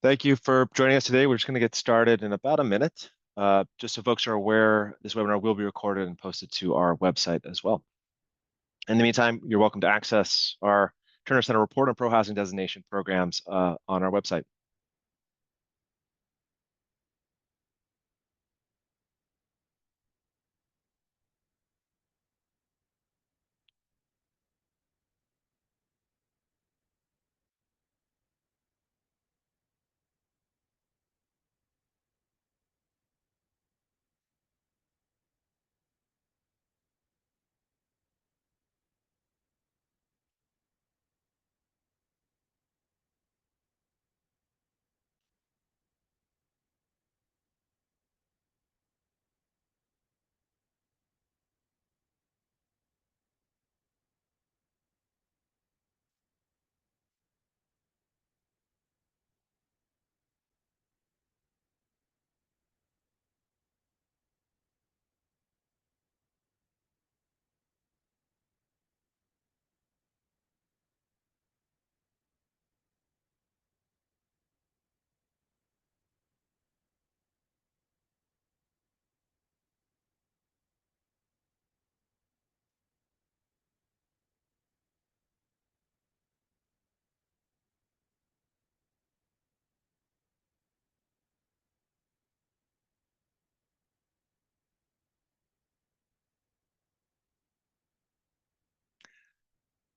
Thank you for joining us today. We're just going to get started in about a minute. Just so folks are aware, this webinar will be recorded and posted to our website as well. In the meantime, you're welcome to access our Terner Center report on pro-housing designation programs on our website.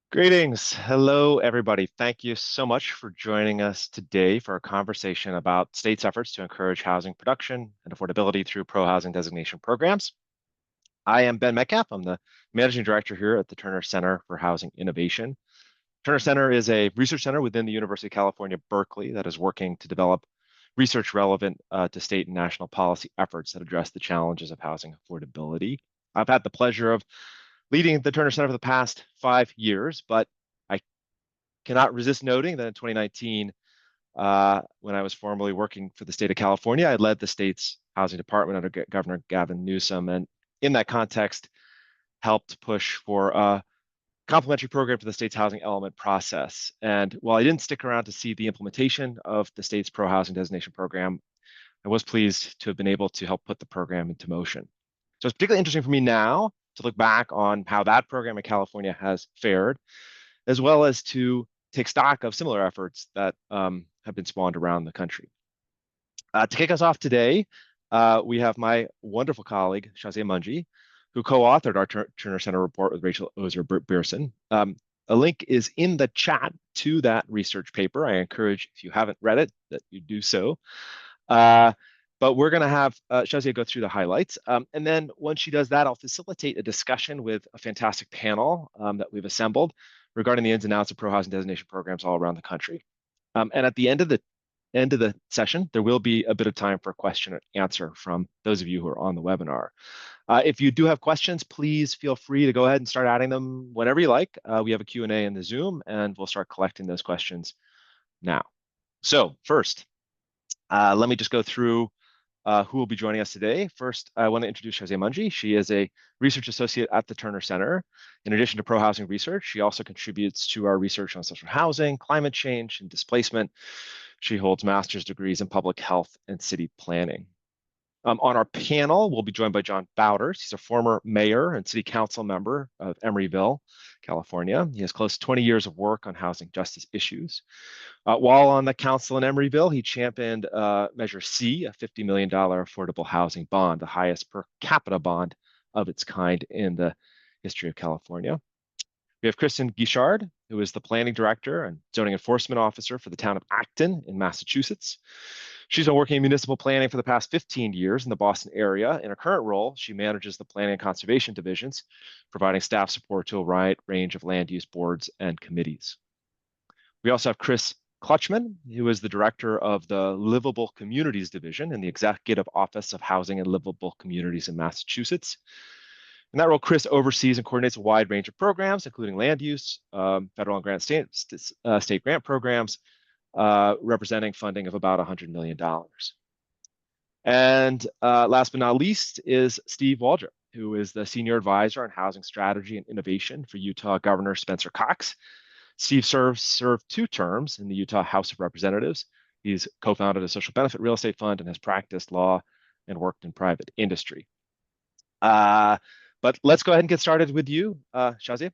Greetings. Hello, everybody. Thank you so much for joining us today for a conversation about states' efforts to encourage housing production and affordability through pro-housing designation programs. I am Ben Metcalf. I'm the managing director here at the Terner Center for Housing Innovation. Terner Center is a research center within the University of California, Berkeley, that is working to develop research relevant to state and national policy efforts that address the challenges of housing affordability. I've had the pleasure of leading the Terner Center for the past 5 years, but I cannot resist noting that in 2019, when I was formerly working for the state of California, I led the state's housing department under Governor Gavin Newsom, and in that context, helped push for a complementary program to the state's housing element process. And while I didn't stick around to see the implementation of the state's pro-housing designation program, I was pleased to have been able to help put the program into motion. So it's particularly interesting for me now to look back on how that program in California has fared, as well as to take stock of similar efforts that have been spawned around the country. To kick us off today, we have my wonderful colleague, Shazia Manji, who co-authored our Terner Center report with Rachel Ozer-Beerson. A link is in the chat to that research paper. I encourage, if you haven't read it, that you do so. But we're going to have Shazia go through the highlights. And then once she does that, I'll facilitate a discussion with a fantastic panel that we've assembled regarding the ins and outs of pro-housing designation programs all around the country. And at the end of the session, there will be a bit of time for question and answer from those of you who are on the webinar. If you do have questions, please feel free to go ahead and start adding them whenever you like. We have a Q&A in the Zoom, and we'll start collecting those questions now. So first, let me just go through who will be joining us today. First, I want to introduce Shazia Manji. She is a research associate at the Terner Center. In addition to pro-housing research, she also contributes to our research on social housing, climate change, and displacement. She holds master's degrees in public health and city planning. On our panel, we'll be joined by John Bauters. He's a former mayor and city council member of Emeryville, California. He has close to 20 years of work on housing justice issues. While on the council in Emeryville, he championed Measure C, a $50 million affordable housing bond, the highest per capita bond of its kind in the history of California. We have Kristen Guichard, who is the planning director and zoning enforcement officer for the town of Acton in Massachusetts. She's been working in municipal planning for the past 15 years in the Boston area. In her current role, she manages the planning and conservation divisions, providing staff support to a wide range of land use boards and committees. We also have Chris Clutchman, who is the director of the Livable Communities Division in the Executive Office of Housing and Livable Communities in Massachusetts. In that role, Chris oversees and coordinates a wide range of programs, including land use, federal and state grant programs, representing funding of about $100 million. And last but not least is Steve Waldrop, who is the senior advisor on housing strategy and innovation for Utah Governor Spencer Cox. Steve served 2 terms in the Utah House of Representatives. He's co-founded a social benefit real estate fund and has practiced law and worked in private industry. But let's go ahead and get started with you, Shazia.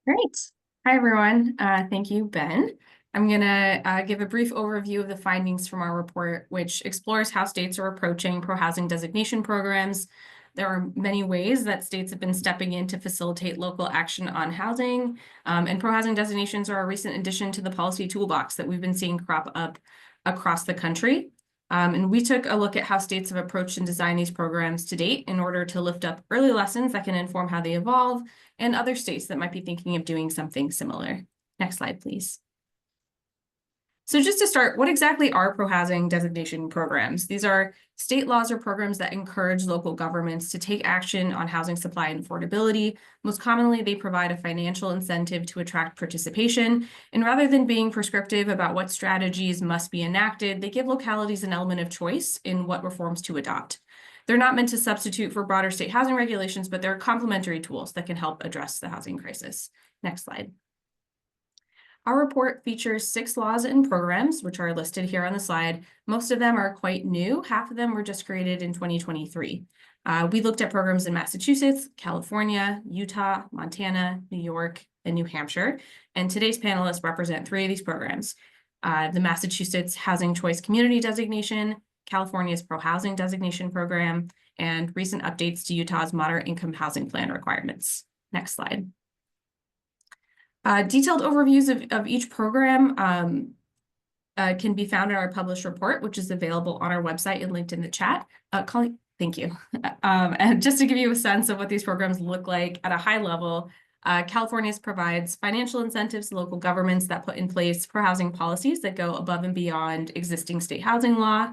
Great. Hi, everyone. Thank you, Ben. I'm going to give a brief overview of the findings from our report, which explores how states are approaching pro-housing designation programs. There are many ways that states have been stepping in to facilitate local action on housing, and pro-housing designations are a recent addition to the policy toolbox that we've been seeing crop up across the country. And we took a look at how states have approached and designed these programs to date in order to lift up early lessons that can inform how they evolve, and other states that might be thinking of doing something similar. Next slide, please. So just to start, what exactly are pro-housing designation programs? These are state laws or programs that encourage local governments to take action on housing supply and affordability. Most commonly, they provide a financial incentive to attract participation. And rather than being prescriptive about what strategies must be enacted, they give localities an element of choice in what reforms to adopt. They're not meant to substitute for broader state housing regulations, but they're complementary tools that can help address the housing crisis. Next slide. Our report features 6 laws and programs, which are listed here on the slide. Most of them are quite new. Half of them were just created in 2023. We looked at programs in Massachusetts, California, Utah, Montana, New York, and New Hampshire. And today's panelists represent 3 of these programs: the Massachusetts Housing Choice Community Designation, California's Pro-Housing Designation Program, and recent updates to Utah's Moderate Income Housing Plan requirements. Next slide. Detailed overviews of each program can be found in our published report, which is available on our website and linked in the chat. Colleen, thank you. And just to give you a sense of what these programs look like at a high level, California provides financial incentives to local governments that put in place pro-housing policies that go above and beyond existing state housing law.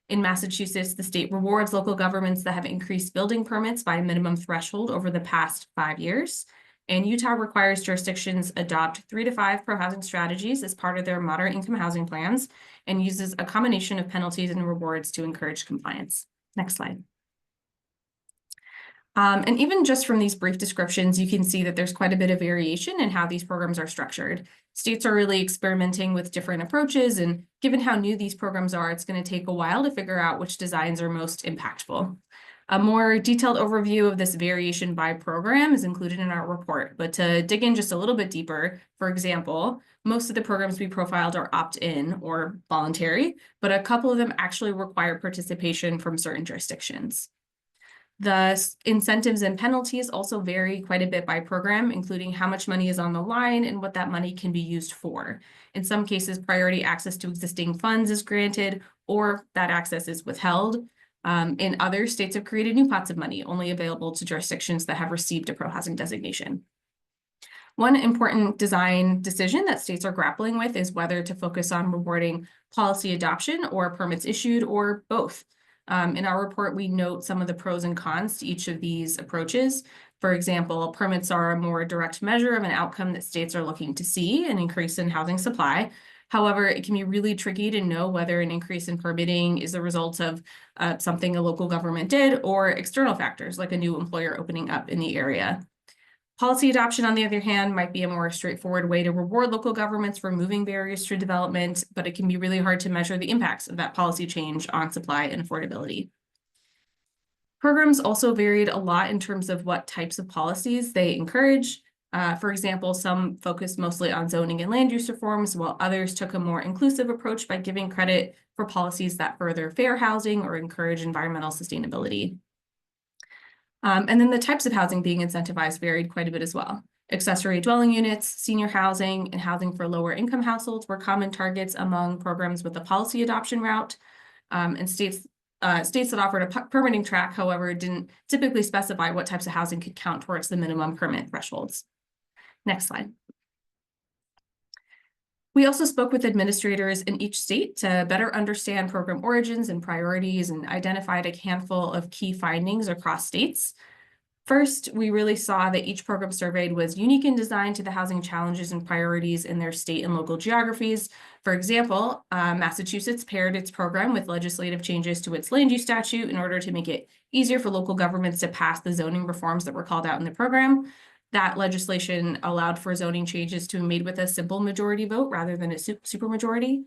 In Massachusetts, the state rewards local governments that have increased building permits by a minimum threshold over the past 5 years. And Utah requires jurisdictions adopt 3 to 5 pro-housing strategies as part of their moderate income housing plans and uses a combination of penalties and rewards to encourage compliance. Next slide. And even just from these brief descriptions, you can see that there's quite a bit of variation in how these programs are structured. States are really experimenting with different approaches, and given how new these programs are, it's going to take a while to figure out which designs are most impactful. A more detailed overview of this variation by program is included in our report, but to dig in just a little bit deeper, for example, most of the programs we profiled are opt-in or voluntary, but a couple of them actually require participation from certain jurisdictions. The incentives and penalties also vary quite a bit by program, including how much money is on the line and what that money can be used for. In some cases, priority access to existing funds is granted, or that access is withheld. In other states have created new pots of money only available to jurisdictions that have received a pro-housing designation. One important design decision that states are grappling with is whether to focus on rewarding policy adoption or permits issued, or both. In our report, we note some of the pros and cons to each of these approaches. For example, permits are a more direct measure of an outcome that states are looking to see, an increase in housing supply. However, it can be really tricky to know whether an increase in permitting is the result of something a local government did or external factors like a new employer opening up in the area. Policy adoption, on the other hand, might be a more straightforward way to reward local governments for removing barriers to development, but it can be really hard to measure the impacts of that policy change on supply and affordability. Programs also varied a lot in terms of what types of policies they encourage. For example, some focused mostly on zoning and land use reforms, while others took a more inclusive approach by giving credit for policies that further fair housing or encourage environmental sustainability. And then the types of housing being incentivized varied quite a bit as well. Accessory dwelling units, senior housing, and housing for lower income households were common targets among programs with the policy adoption route. And states that offered a permitting track, however, didn't typically specify what types of housing could count towards the minimum permit thresholds. Next slide. We also spoke with administrators in each state to better understand program origins and priorities, and identified a handful of key findings across states. First, we really saw that each program surveyed was unique in design to the housing challenges and priorities in their state and local geographies. For example, Massachusetts paired its program with legislative changes to its land use statute in order to make it easier for local governments to pass the zoning reforms that were called out in the program. That legislation allowed for zoning changes to be made with a simple majority vote rather than a supermajority.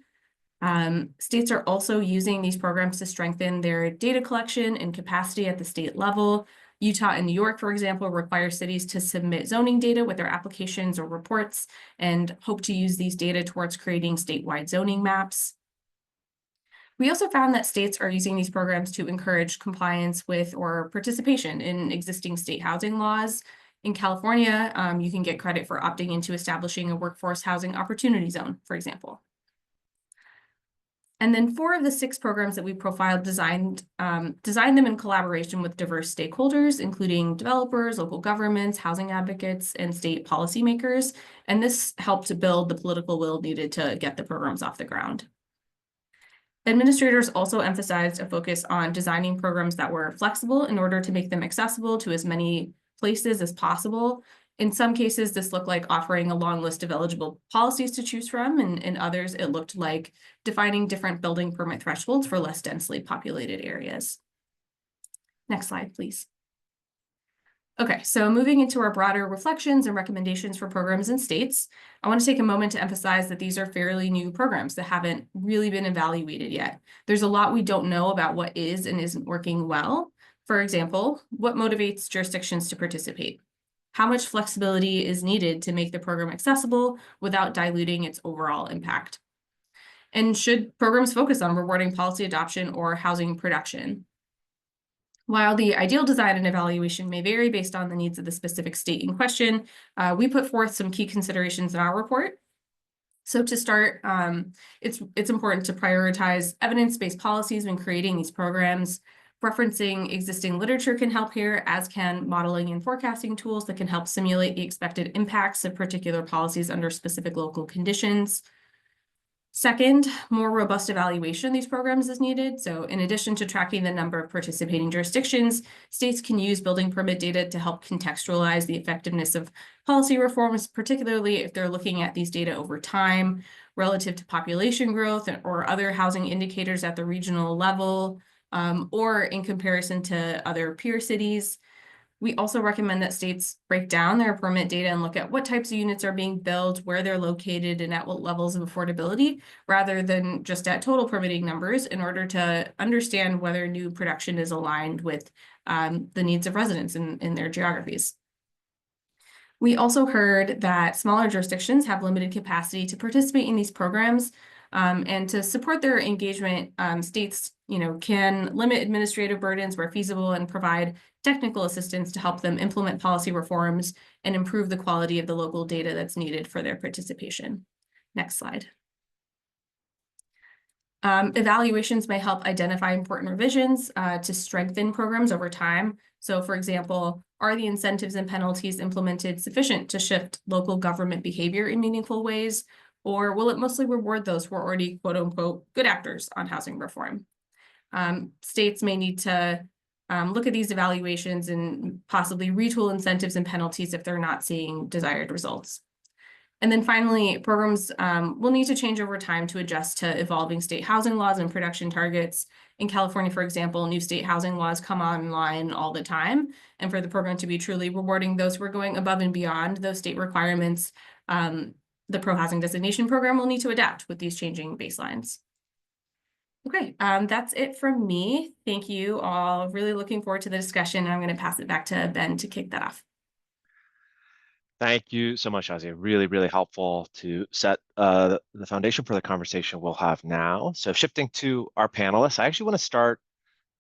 States are also using these programs to strengthen their data collection and capacity at the state level. Utah and New York, for example, require cities to submit zoning data with their applications or reports and hope to use these data towards creating statewide zoning maps. We also found that states are using these programs to encourage compliance with or participation in existing state housing laws. In California, you can get credit for opting into establishing a workforce housing opportunity zone, for example. And then 4 of the 6 programs that we profiled designed them in collaboration with diverse stakeholders, including developers, local governments, housing advocates, and state policymakers. And this helped to build the political will needed to get the programs off the ground. Administrators also emphasized a focus on designing programs that were flexible in order to make them accessible to as many places as possible. In some cases, this looked like offering a long list of eligible policies to choose from, and in others, it looked like defining different building permit thresholds for less densely populated areas. Next slide, please. Okay, so moving into our broader reflections and recommendations for programs and states, I want to take a moment to emphasize that these are fairly new programs that haven't really been evaluated yet. There's a lot we don't know about what is and isn't working well. For example, what motivates jurisdictions to participate? How much flexibility is needed to make the program accessible without diluting its overall impact? And should programs focus on rewarding policy adoption or housing production? While the ideal design and evaluation may vary based on the needs of the specific state in question, we put forth some key considerations in our report. So to start, it's important to prioritize evidence-based policies when creating these programs. Referencing existing literature can help here, as can modeling and forecasting tools that can help simulate the expected impacts of particular policies under specific local conditions. Second, more robust evaluation of these programs is needed. So in addition to tracking the number of participating jurisdictions, states can use building permit data to help contextualize the effectiveness of policy reforms, particularly if they're looking at these data over time relative to population growth or other housing indicators at the regional level, or in comparison to other peer cities. We also recommend that states break down their permit data and look at what types of units are being built, where they're located, and at what levels of affordability, rather than just at total permitting numbers, in order to understand whether new production is aligned with the needs of residents in their geographies. We also heard that smaller jurisdictions have limited capacity to participate in these programs, and to support their engagement, states can limit administrative burdens where feasible and provide technical assistance to help them implement policy reforms and improve the quality of the local data that's needed for their participation. Next slide. Evaluations may help identify important revisions to strengthen programs over time. So for example, are the incentives and penalties implemented sufficient to shift local government behavior in meaningful ways? Or will it mostly reward those who are already quote unquote good actors on housing reform? States may need to look at these evaluations and possibly retool incentives and penalties if they're not seeing desired results. And then finally, programs will need to change over time to adjust to evolving state housing laws and production targets. In California, for example, new state housing laws come online all the time. And for the program to be truly rewarding those who are going above and beyond those state requirements, the pro-housing designation program will need to adapt with these changing baselines. Okay, that's it from me. Thank you all. Really looking forward to the discussion. I'm going to pass it back to Ben to kick that off. Thank you so much, Shazia. Really, really helpful to set the foundation for the conversation we'll have now. So shifting to our panelists, I actually want to start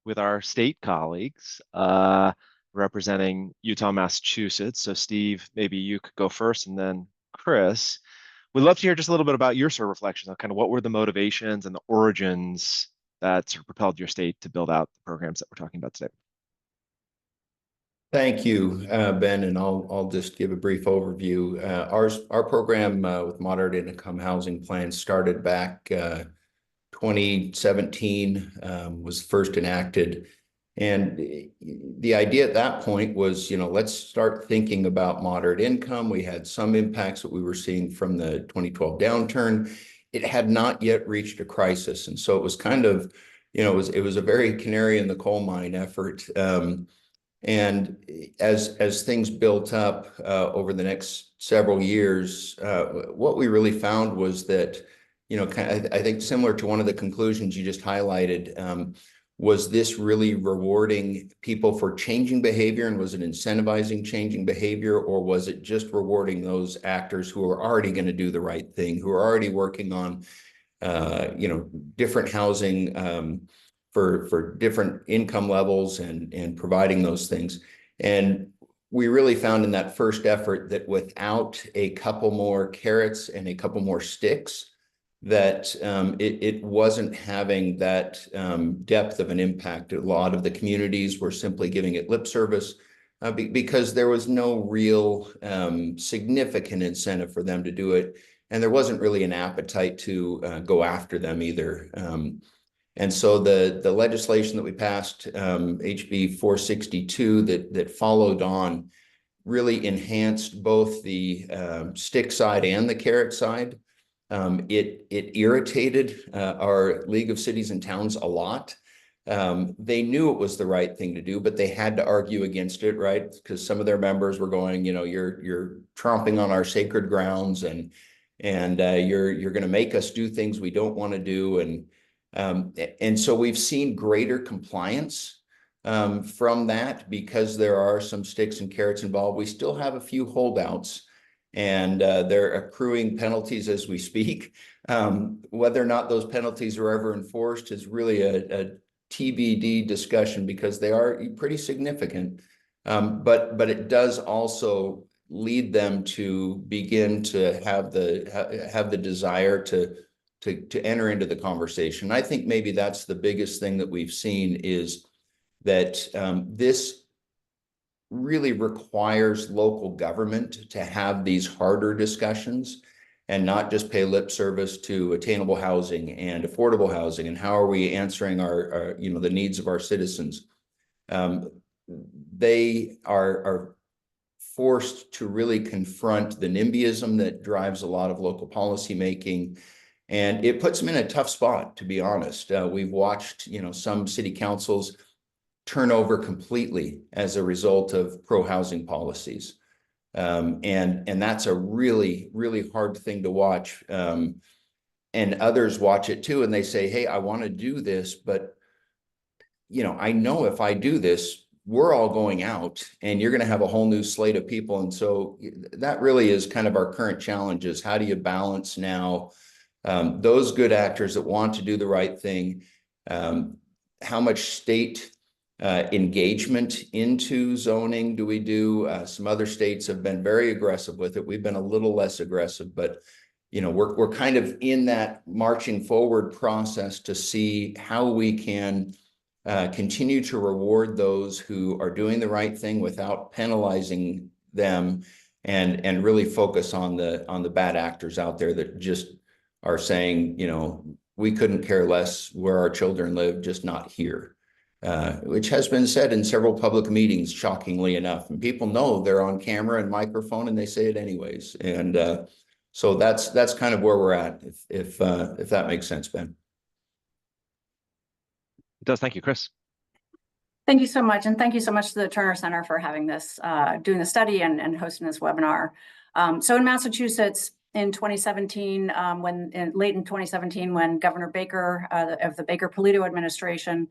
with our state colleagues representing Utah, Massachusetts. So Steve, maybe you could go first, and then Chris. We'd love to hear just a little bit about your sort of reflections on kind of what were the motivations and the origins that sort of propelled your state to build out the programs that we're talking about today. Thank you, Ben, and I'll just give a brief overview. Our program with moderate income housing plans started back 2017, was first enacted. And the idea at that point was, let's start thinking about moderate income. We had some impacts that we were seeing from the 2012 downturn. It had not yet reached a crisis. And so it was kind of, it was a very canary in the coal mine effort. And as things built up over the next several years, what we really found was that, you know, I think similar to one of the conclusions you just highlighted, was this really rewarding people for changing behavior, and was it incentivizing changing behavior, or was it just rewarding those actors who are already going to do the right thing, who are already working on, you know, different housing for different income levels and providing those things. And we really found in that first effort that without a couple more carrots and a couple more sticks, that it wasn't having that depth of an impact. A lot of the communities were simply giving it lip service because there was no real significant incentive for them to do it. And there wasn't really an appetite to go after them either. And so the legislation that we passed, HB 462, that followed on, really enhanced both the stick side and the carrot side. It irritated our League of Cities and Towns a lot. They knew it was the right thing to do, but they had to argue against it, right? Because some of their members were going, you know, you're tromping on our sacred grounds, and you're going to make us do things we don't want to do, and so we've seen greater compliance from that because there are some sticks and carrots involved. We still have a few holdouts, and they're accruing penalties as we speak. Whether or not those penalties are ever enforced is really a TBD discussion, because they are pretty significant. But it does also lead them to begin to have the desire to enter into the conversation. I think maybe that's the biggest thing that we've seen, is that this really requires local government to have these harder discussions and not just pay lip service to attainable housing and affordable housing and how are we answering our you know, the needs of our citizens. They are forced to really confront the NIMBYism that drives a lot of local policy making, and it puts them in a tough spot, to be honest. We've watched, you know, some city councils turn over completely as a result of pro-housing policies. And that's a really, really hard thing to watch. And others watch it too, and they say, hey, I want to do this, but, you know, I know if I do this, we're all going out and you're going to have a whole new slate of people. And so that really is kind of our current challenge, is how do you balance now those good actors that want to do the right thing, how much state engagement into zoning do we do? Some other states have been very aggressive with it. We've been a little less aggressive, but you know, we're kind of in that marching forward process to see how we can continue to reward those who are doing the right thing without penalizing them, and really focus on the bad actors out there that just are saying, you know, we couldn't care less where our children live, just not here. Which has been said in several public meetings, shockingly enough, and people know they're on camera and microphone, and they say it anyways. And so that's kind of where we're at, if that makes sense, Ben. It does. Thank you, Chris. Thank you so much, and thank you so much to the Terner Center for having this, doing the study and hosting this webinar. So in Massachusetts, in 2017, late in 2017, when Governor Baker of the Baker-Polito administration,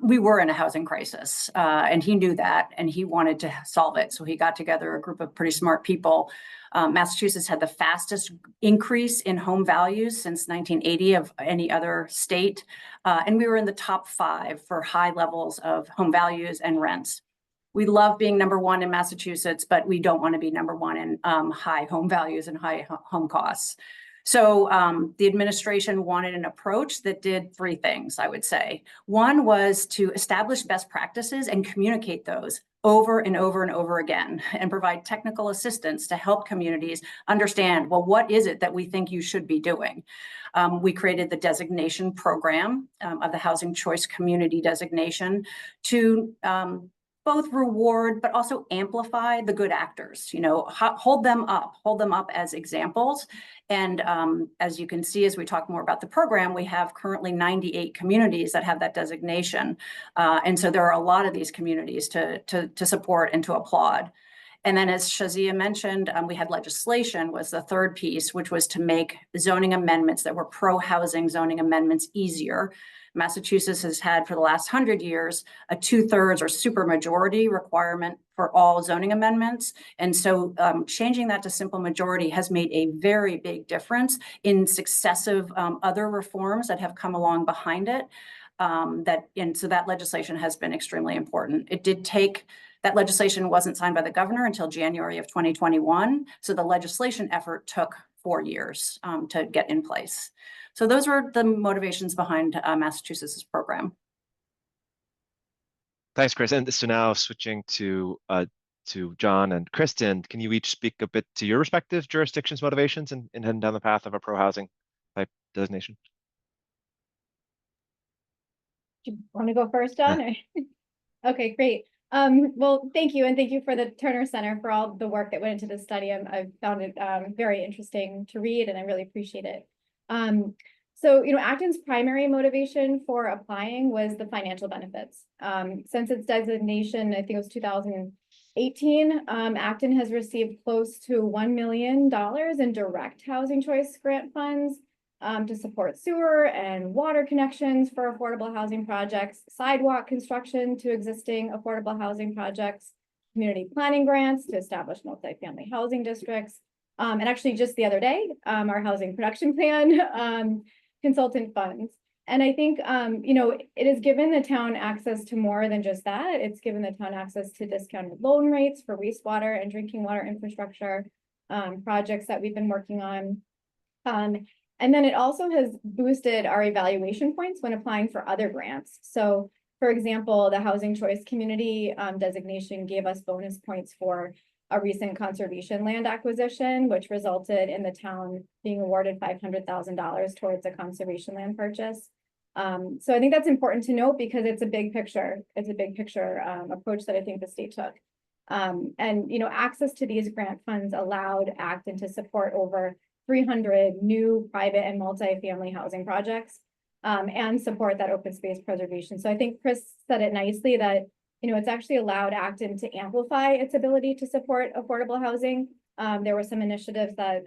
we were in a housing crisis, and he knew that, and he wanted to solve it. So he got together a group of pretty smart people. Massachusetts had the fastest increase in home values since 1980 of any other state, and we were in the top 5 for high levels of home values and rents. We love being #1 in Massachusetts, but we don't want to be #1 in high home values and high home costs. So the administration wanted an approach that did 3 things, I would say. One was to establish best practices and communicate those over and over and over again, and provide technical assistance to help communities understand, well, what is it that we think you should be doing? We created the designation program of the Housing Choice Community Designation to both reward, but also amplify the good actors, hold them up as examples. And as you can see, as we talk more about the program, we have currently 98 communities that have that designation. And so there are a lot of these communities to support and to applaud. And then, as Shazia mentioned, we had legislation was the third piece, which was to make zoning amendments that were pro-housing zoning amendments easier. Massachusetts has had for the last 100 years a 2/3 or supermajority requirement for all zoning amendments. And so changing that to simple majority has made a very big difference in successive other reforms that have come along behind it. And so that legislation has been extremely important. That legislation wasn't signed by the governor until January of 2021. So the legislation effort took 4 years to get in place. So those were the motivations behind Massachusetts' program. Thanks, Chris. And so now switching to John and Kristen, can you each speak a bit to your respective jurisdictions' motivations in heading down the path of a pro-housing type designation? Do you want to go first, John? Okay, great. Well, thank you. And thank you for the Terner Center for all the work that went into this study. I found it very interesting to read, and I really appreciate it. So, Acton's primary motivation for applying was the financial benefits. Since its designation, I think it was 2018, Acton has received close to $1 million in direct housing choice grant funds to support sewer and water connections for affordable housing projects, sidewalk construction to existing affordable housing projects, community planning grants to establish multifamily housing districts. And actually just the other day, our housing production plan, consultant funds. And I think, it has given the town access to more than just that. It's given the town access to discounted loan rates for wastewater and drinking water infrastructure projects that we've been working on. And then it also has boosted our evaluation points when applying for other grants. So, for example, the Housing Choice Community designation gave us bonus points for a recent conservation land acquisition, which resulted in the town being awarded $500,000 towards a conservation land purchase. So I think that's important to note because it's a big picture. It's a big picture approach that I think the state took. And, access to these grant funds allowed Acton to support over 300 new private and multifamily housing projects and support that open space preservation. So I think Chris said it nicely that, it's actually allowed Acton to amplify its ability to support affordable housing. There were some initiatives that,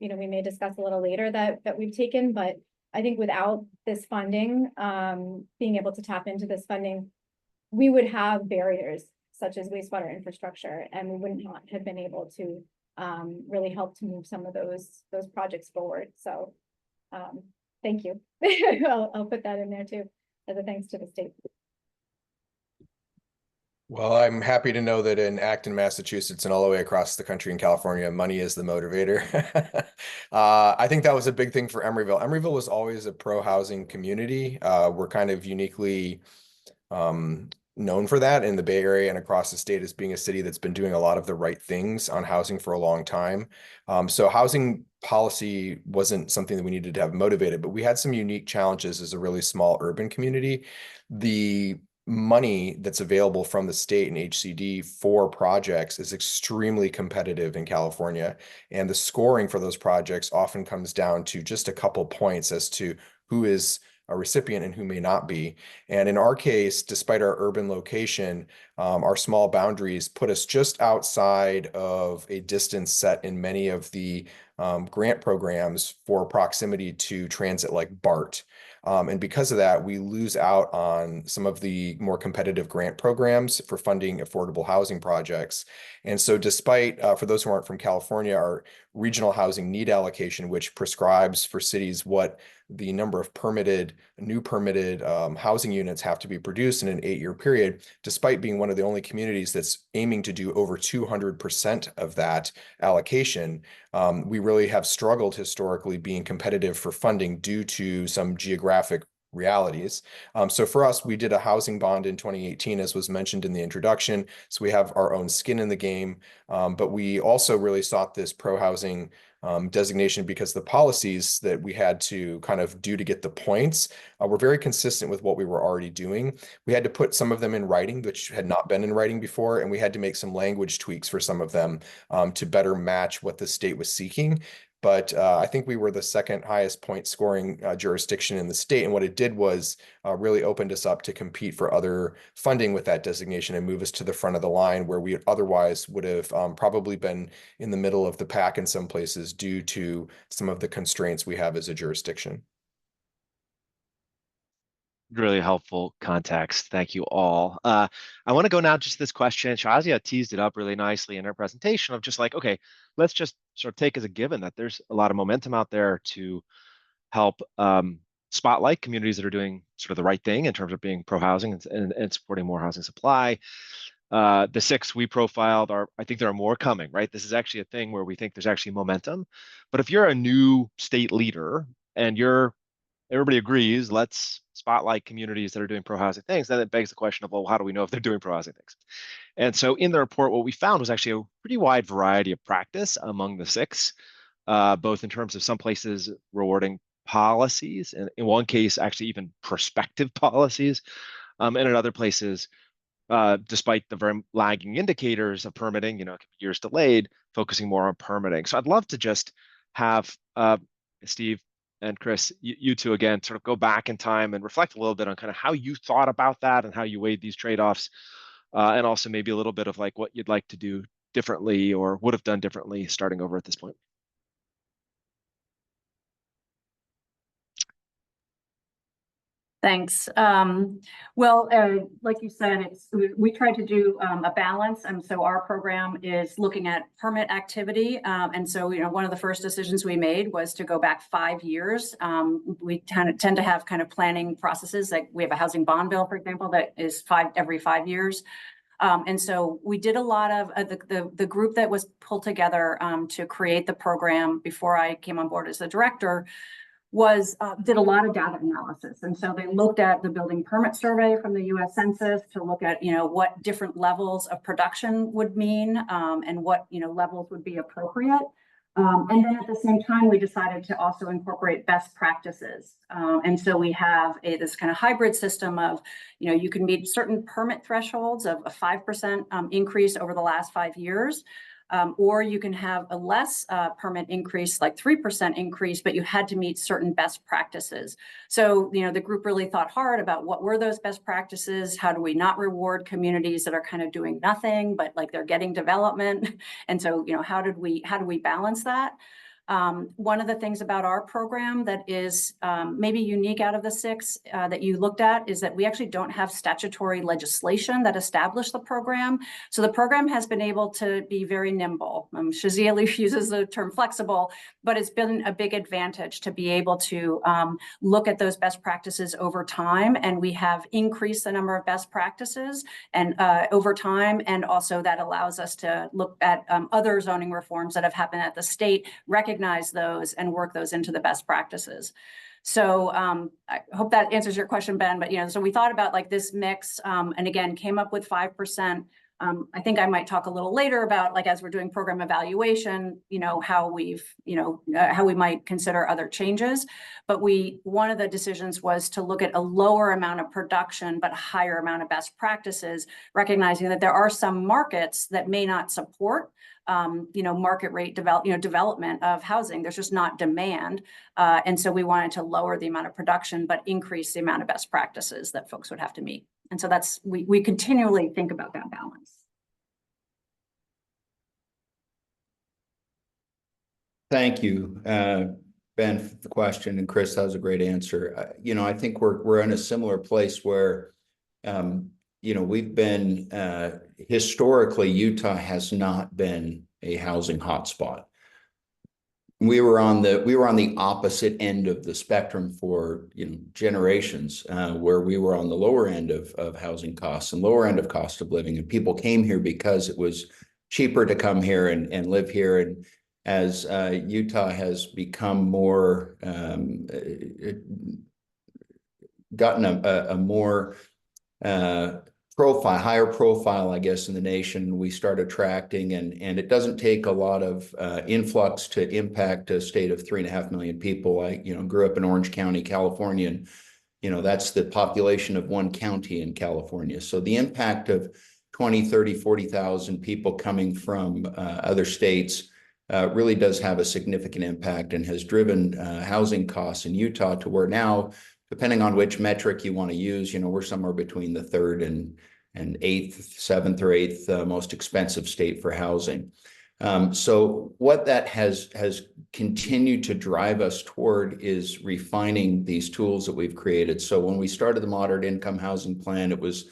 we may discuss a little later that we've taken, but I think without this funding, being able to tap into this funding, we would have barriers such as wastewater infrastructure, and we would not have been able to really help to move some of those projects forward. So thank you. I'll put that in there too, as a thanks to the state. Well, I'm happy to know that in Acton, Massachusetts, and all the way across the country in California, money is the motivator. I think that was a big thing for Emeryville. Emeryville was always a pro-housing community. We're kind of uniquely known for that in the Bay Area and across the state as being a city that's been doing a lot of the right things on housing for a long time. So housing policy wasn't something that we needed to have motivated, but we had some unique challenges as a really small urban community. The money that's available from the state and HCD for projects is extremely competitive in California. And the scoring for those projects often comes down to just a couple points as to who is a recipient and who may not be. And in our case, despite our urban location, our small boundaries put us just outside of a distance set in many of the grant programs for proximity to transit like BART. And because of that, we lose out on some of the more competitive grant programs for funding affordable housing projects. And so despite, for those who aren't from California, our regional housing need allocation, which prescribes for cities what the number of new permitted housing units have to be produced in an 8-year period, despite being one of the only communities that's aiming to do over 200% of that allocation, we really have struggled historically being competitive for funding due to some geographic realities. So for us, we did a housing bond in 2018, as was mentioned in the introduction. So we have our own skin in the game, but we also really sought this pro-housing designation because the policies that we had to kind of do to get the points were very consistent with what we were already doing. We had to put some of them in writing, which had not been in writing before, and we had to make some language tweaks for some of them to better match what the state was seeking. But I think we were the second highest point scoring jurisdiction in the state. And what it did was really opened us up to compete for other funding with that designation and move us to the front of the line where we otherwise would have probably been in the middle of the pack in some places due to some of the constraints we have as a jurisdiction. Really helpful context. Thank you all. I want to go now just this question. Shazia teased it up really nicely in her presentation of just like, okay, let's just sort of take as a given that there's a lot of momentum out there to help spotlight communities that are doing sort of the right thing in terms of being pro-housing and supporting more housing supply. The 6 we profiled I think there are more coming, right? This is actually a thing where we think there's actually momentum. But if you're a new state leader and everybody agrees, let's spotlight communities that are doing pro-housing things, then it begs the question of, well, how do we know if they're doing pro-housing things? And so in the report, what we found was actually a pretty wide variety of practice among the 6, both in terms of some places rewarding policies, and in one case, actually even prospective policies, and in other places, despite the very lagging indicators of permitting, it could be years delayed, focusing more on permitting. So I'd love to just have Steve and Chris, you two again, sort of go back in time and reflect a little bit on kind of how you thought about that and how you weighed these trade-offs, and also maybe a little bit of like what you'd like to do differently or would have done differently starting over at this point. Thanks. Well, like you said, we tried to do a balance, and so our program is looking at permit activity. And so, one of the first decisions we made was to go back 5 years. We tend to have kind of planning processes, like we have a housing bond bill, for example, that is every 5 years. And so we did a lot of the group that was pulled together to create the program before I came on board as the director did a lot of data analysis. And so they looked at the building permit survey from the US Census to look at, what different levels of production would mean, and what, levels would be appropriate. And then at the same time, we decided to also incorporate best practices. And so we have this kind of hybrid system of, you can meet certain permit thresholds of a 5% increase over the last 5 years. Or you can have a less permit increase, like 3% increase, but you had to meet certain best practices. So, the group really thought hard about what were those best practices? How do we not reward communities that are kind of doing nothing, but like they're getting development? And so, how do we balance that? One of the things about our program that is maybe unique out of the 6 that you looked at is that we actually don't have statutory legislation that established the program. So the program has been able to be very nimble. Shazia uses the term flexible, but it's been a big advantage to be able to look at those best practices over time. And we have increased the number of best practices and over time. And also that allows us to look at other zoning reforms that have happened at the state, recognize those and work those into the best practices. So I hope that answers your question, Ben, but so we thought about like this mix and again, came up with 5%. I think I might talk a little later about like, as we're doing program evaluation, how we might consider other changes. But one of the decisions was to look at a lower amount of production, but a higher amount of best practices, recognizing that there are some markets that may not support market rate development of housing. There's just not demand. And so we wanted to lower the amount of production, but increase the amount of best practices that folks would have to meet. And so we continually think about that balance. Thank you, Ben, for the question, and Chris, that was a great answer. I think we're in a similar place where, we've been historically, Utah has not been a housing hotspot. We were on the opposite end of the spectrum for generations, where we were on the lower end of housing costs and lower end of cost of living, and people came here because it was cheaper to come here and live here. And as Utah has become more gotten a more higher profile, I guess, in the nation, we start attracting, and it doesn't take a lot of influx to impact a state of 3.5 million people. I, grew up in Orange County, California, and, that's the population of one county in California. So the impact of 20, 30, 40,000 people coming from other states really does have a significant impact and has driven housing costs in Utah to where now, depending on which metric you want to use, we're somewhere between the third and seventh or eighth most expensive state for housing. So what that has continued to drive us toward is refining these tools that we've created. So when we started the moderate income housing plan, it was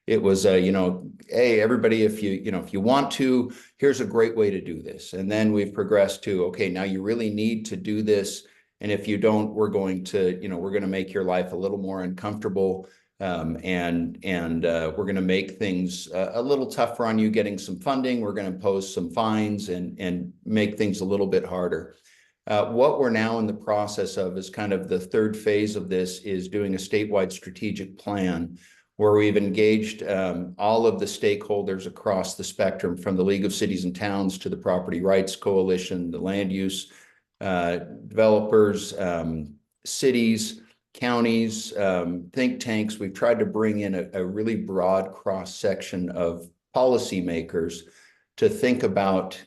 hey, everybody, if you want to, here's a great way to do this. And then we've progressed to, okay, now you really need to do this. And if you don't, we're going to make your life a little more uncomfortable. And we're going to make things a little tougher on you getting some funding. We're going to impose some fines and make things a little bit harder. What we're now in the process of is kind of the third phase of this is doing a statewide strategic plan where we've engaged all of the stakeholders across the spectrum, from the League of Cities and Towns to the Property Rights Coalition, the land use developers, cities, counties, think tanks. We've tried to bring in a really broad cross section of policymakers to think about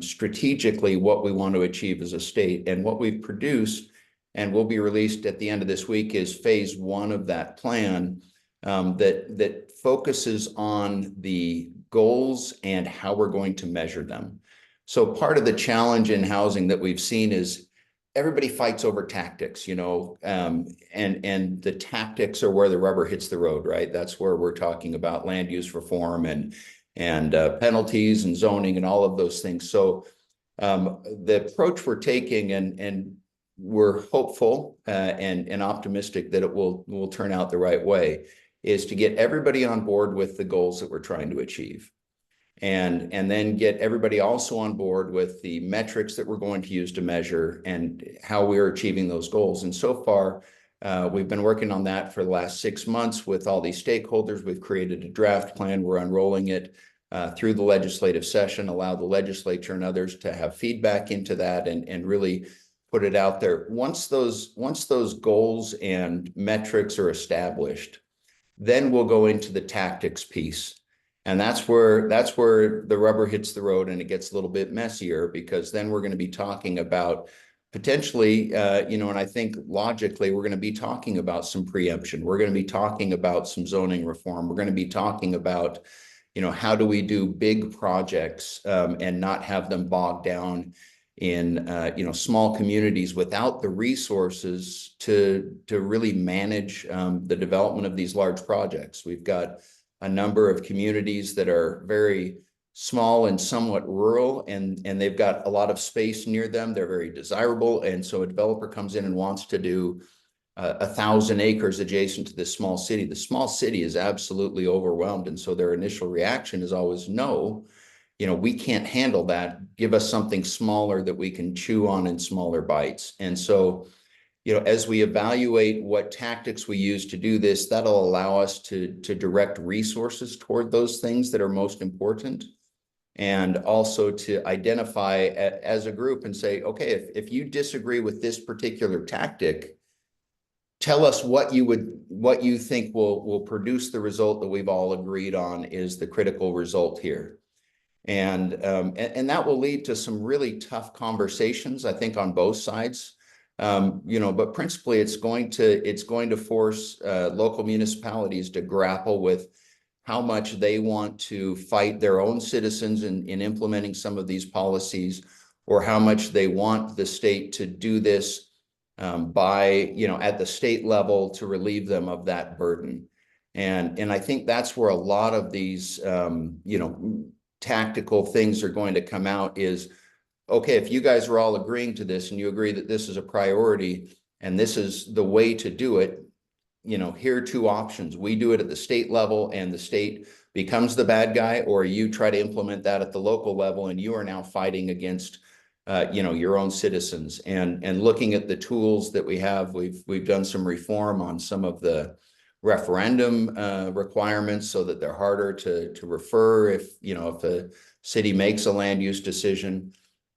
strategically what we want to achieve as a state. And what we've produced and will be released at the end of this week is phase 1 of that plan that focuses on the goals and how we're going to measure them. So part of the challenge in housing that we've seen is everybody fights over tactics, and the tactics are where the rubber hits the road, right? That's where we're talking about land use reform and penalties and zoning and all of those things. So the approach we're taking, and we're hopeful and optimistic that it will turn out the right way, is to get everybody on board with the goals that we're trying to achieve. And then get everybody also on board with the metrics that we're going to use to measure and how we're achieving those goals. And so far, we've been working on that for the last 6 months with all these stakeholders. We've created a draft plan. We're unrolling it through the legislative session, allow the legislature and others to have feedback into that and really put it out there. Once those goals and metrics are established, then we'll go into the tactics piece. And that's where the rubber hits the road and it gets a little bit messier, because then we're going to be talking about potentially, and I think logically, we're going to be talking about some preemption. We're going to be talking about some zoning reform. We're going to be talking about, how do we do big projects and not have them bogged down in, small communities without the resources to really manage the development of these large projects. We've got a number of communities that are very small and somewhat rural, and they've got a lot of space near them. They're very desirable. And so a developer comes in and wants to do 1,000 acres adjacent to this small city. The small city is absolutely overwhelmed. And so their initial reaction is always, no, we can't handle that. Give us something smaller that we can chew on in smaller bites. And so, as we evaluate what tactics we use to do this, that'll allow us to direct resources toward those things that are most important, and also to identify as a group and say, okay, if you disagree with this particular tactic, tell us what you think will produce the result that we've all agreed on is the critical result here. And that will lead to some really tough conversations, I think, on both sides. But principally it's going to force local municipalities to grapple with how much they want to fight their own citizens in implementing some of these policies, or how much they want the state to do this by, at the state level to relieve them of that burden. And I think that's where a lot of these, tactical things are going to come out is, okay, if you guys are all agreeing to this and you agree that this is a priority and this is the way to do it, here are 2 options. We do it at the state level and the state becomes the bad guy, or you try to implement that at the local level and you are now fighting against, your own citizens. And looking at the tools that we have, we've done some reform on some of the referendum requirements so that they're harder to refer if, you know, if a city makes a land use decision.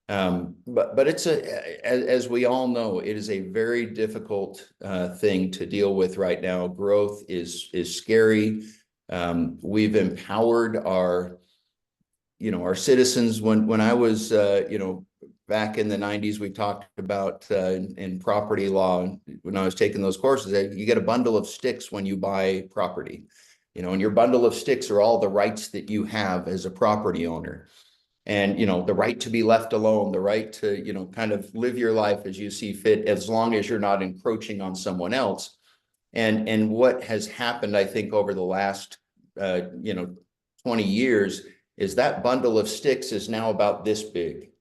But it's as we all know, it is a very difficult thing to deal with right now. Growth is scary. We've empowered our, you know, our citizens. When I was, you know, back in the 90s, we talked about in property law, when I was taking those courses, that you get a bundle of sticks when you buy property, you know, and your bundle of sticks are all the rights that you have as a property owner. And, you know, the right to be left alone, the right to, you know, kind of live your life as you see fit, as long as you're not encroaching on someone else. And what has happened, I think, over the last, you know, 20 years is that bundle of sticks is now about this big.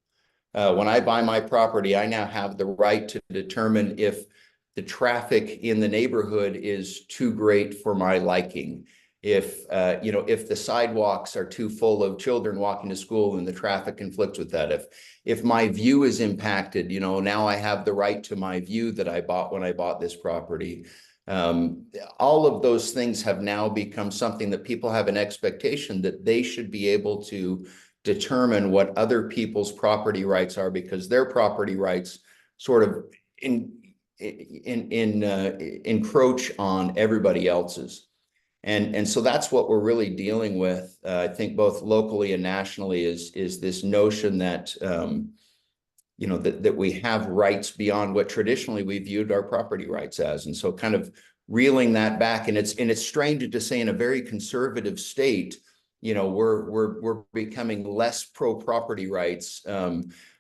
When I buy my property, I now have the right to determine if the traffic in the neighborhood is too great for my liking. If, you know, if the sidewalks are too full of children walking to school and the traffic conflicts with that, if my view is impacted, you know, now I have the right to my view that I bought when I bought this property. All of those things have now become something that people have an expectation that they should be able to determine what other people's property rights are, because their property rights sort of encroach on everybody else's. And so that's what we're really dealing with, I think, both locally and nationally, is this notion that, you know, that we have rights beyond what traditionally we viewed our property rights as. And so kind of reeling that back, and it's strange to say in a very conservative state, you know, we're becoming less pro property rights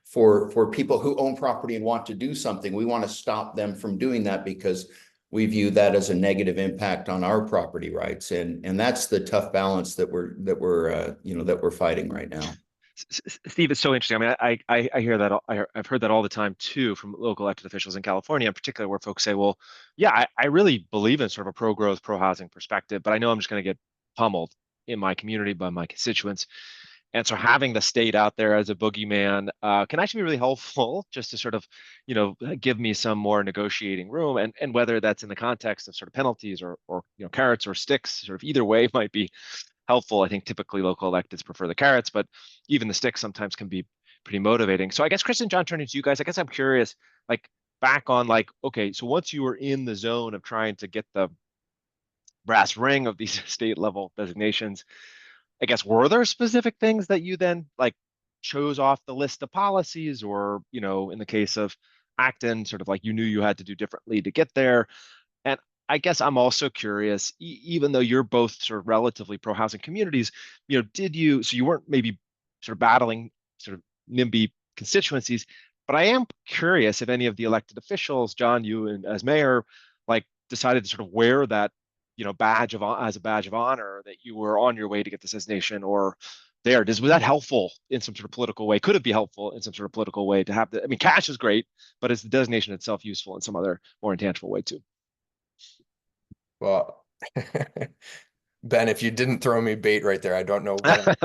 for people who own property and want to do something. We want to stop them from doing that because we view that as a negative impact on our property rights, and that's the tough balance that we're you know, that we're fighting right now. Steve, it's so interesting. I mean, I hear that. I've heard that all the time too from local elected officials in California, in particular, where folks say, "Well, yeah, I really believe in sort of a pro-growth, pro-housing perspective, but I know I'm just going to get pummeled in my community by my constituents." And so having the state out there as a boogeyman can actually be really helpful, just to sort of, you know, give me some more negotiating room. And whether that's in the context of sort of penalties or you know, carrots or sticks, sort of either way might be helpful. I think typically local electeds prefer the carrots, but even the sticks sometimes can be pretty motivating. So I guess, Chris and John, turning to you guys, I guess I'm curious, like back on like, okay, so once you were in the zone of trying to get the brass ring of these state level designations, I guess, were there specific things that you then like chose off the list of policies, or, you know, in the case of Acton, sort of like you knew you had to do differently to get there? And I guess I'm also curious, even though you're both sort of relatively pro-housing communities, you know, so you weren't maybe sort of battling sort of NIMBY constituencies, but I am curious if any of the elected officials, John, you and as mayor, like decided to sort of wear that, you know, as a badge of honor that you were on your way to get this designation, or was that helpful in some sort of political way? Could it be helpful in some sort of political way to have I mean, cash is great, but is the designation itself useful in some other more intangible way too? Well, Ben, if you didn't throw me bait right there, I don't know what.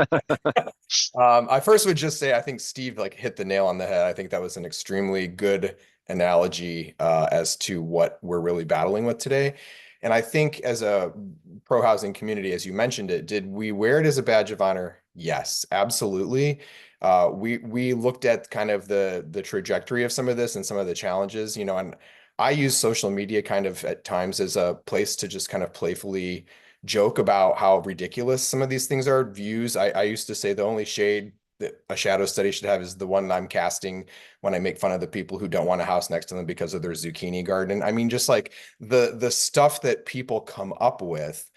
I first would just say I think Steve like hit the nail on the head. I think that was an extremely good analogy as to what we're really battling with today. And I think as a pro-housing community, as you mentioned it, did we wear it as a badge of honor? Yes, absolutely. We looked at kind of the trajectory of some of this and some of the challenges, you know, and I use social media kind of at times as a place to just kind of playfully joke about how ridiculous some of these things are. Views, I used to say the only shade that a shadow study should have is the one I'm casting when I make fun of the people who don't want a house next to them because of their zucchini garden. I mean, just like the stuff that people come up with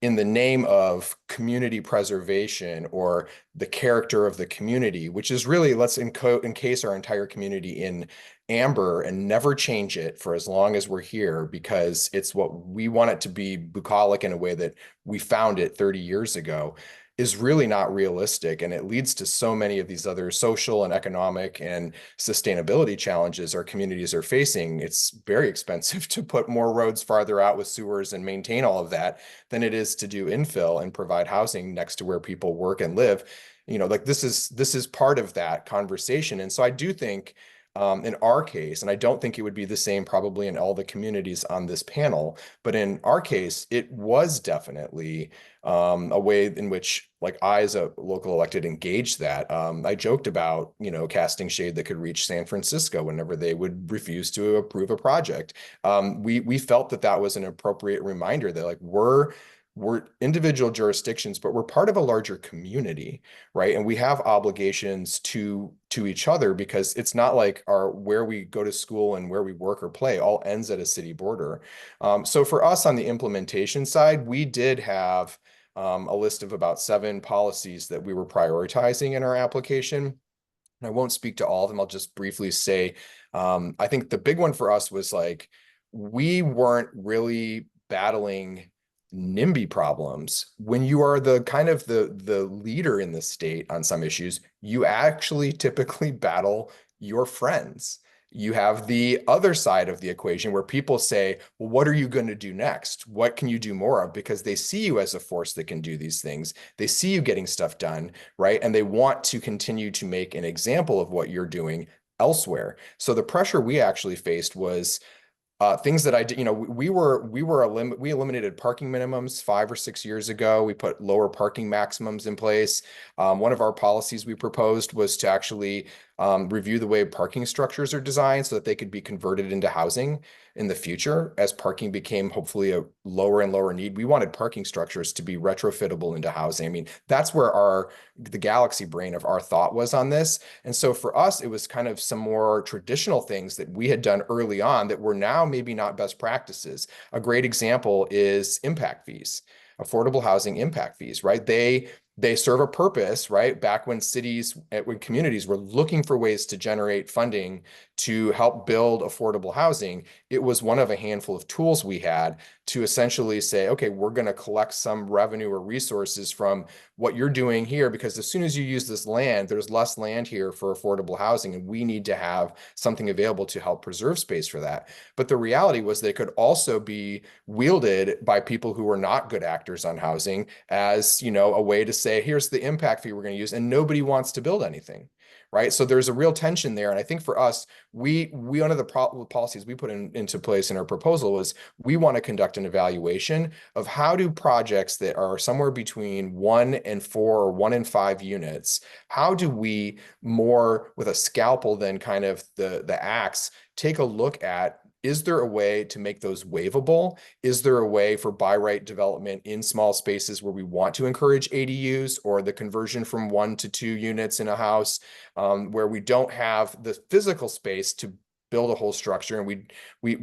in the name of community preservation or the character of the community, which is really, let's encase our entire community in amber and never change it for as long as we're here, because it's what we want it to be, bucolic in a way that we found it 30 years ago, is really not realistic. And it leads to so many of these other social and economic and sustainability challenges our communities are facing. It's very expensive to put more roads farther out with sewers and maintain all of that than it is to do infill and provide housing next to where people work and live. You know, like this is part of that conversation. And so I do think In our case, and I don't think it would be the same probably in all the communities on this panel, but in our case, it was definitely a way in which, like, I as a local elected engaged that. I joked about, casting shade that could reach San Francisco whenever they would refuse to approve a project. We felt that that was an appropriate reminder that, like, we're individual jurisdictions, but we're part of a larger community, right? And we have obligations to each other, because it's not like where we go to school and where we work or play all ends at a city border. So for us on the implementation side, we did have a list of about 7 policies that we were prioritizing in our application. And I won't speak to all of them. I'll just briefly say, I think the big one for us was, like, we weren't really battling NIMBY problems. When you are the kind of the leader in the state on some issues, you actually typically battle your friends. You have the other side of the equation where people say, well, what are you going to do next? What can you do more of? Because they see you as a force that can do these things. They see you getting stuff done, right? And they want to continue to make an example of what you're doing elsewhere. So the pressure we actually faced was things that I did, we eliminated parking minimums 5 or 6 years ago. We put lower parking maximums in place. One of our policies we proposed was to actually review the way parking structures are designed so that they could be converted into housing in the future as parking became hopefully a lower and lower need. We wanted parking structures to be retrofittable into housing. I mean, that's where the galaxy brain of our thought was on this. And so for us, it was kind of some more traditional things that we had done early on that were now maybe not best practices. A great example is impact fees, affordable housing impact fees, right? They serve a purpose, right? Back when when communities were looking for ways to generate funding to help build affordable housing, it was one of a handful of tools we had to essentially say, okay, we're going to collect some revenue or resources from what you're doing here, because as soon as you use this land, there's less land here for affordable housing, and we need to have something available to help preserve space for that. But the reality was they could also be wielded by people who were not good actors on housing as, a way to say, here's the impact fee we're going to use, and nobody wants to build anything. Right. So there's a real tension there. And I think for us, one of the policies we put into place in our proposal was we want to conduct an evaluation of how do projects that are somewhere between 1 and 4 or 1 and 5 units, how do we more with a scalpel than kind of the axe, take a look at, is there a way to make those waivable? Is there a way for by right development in small spaces where we want to encourage ADUs or the conversion from 1 to 2 units in a house, where we don't have the physical space to build a whole structure, and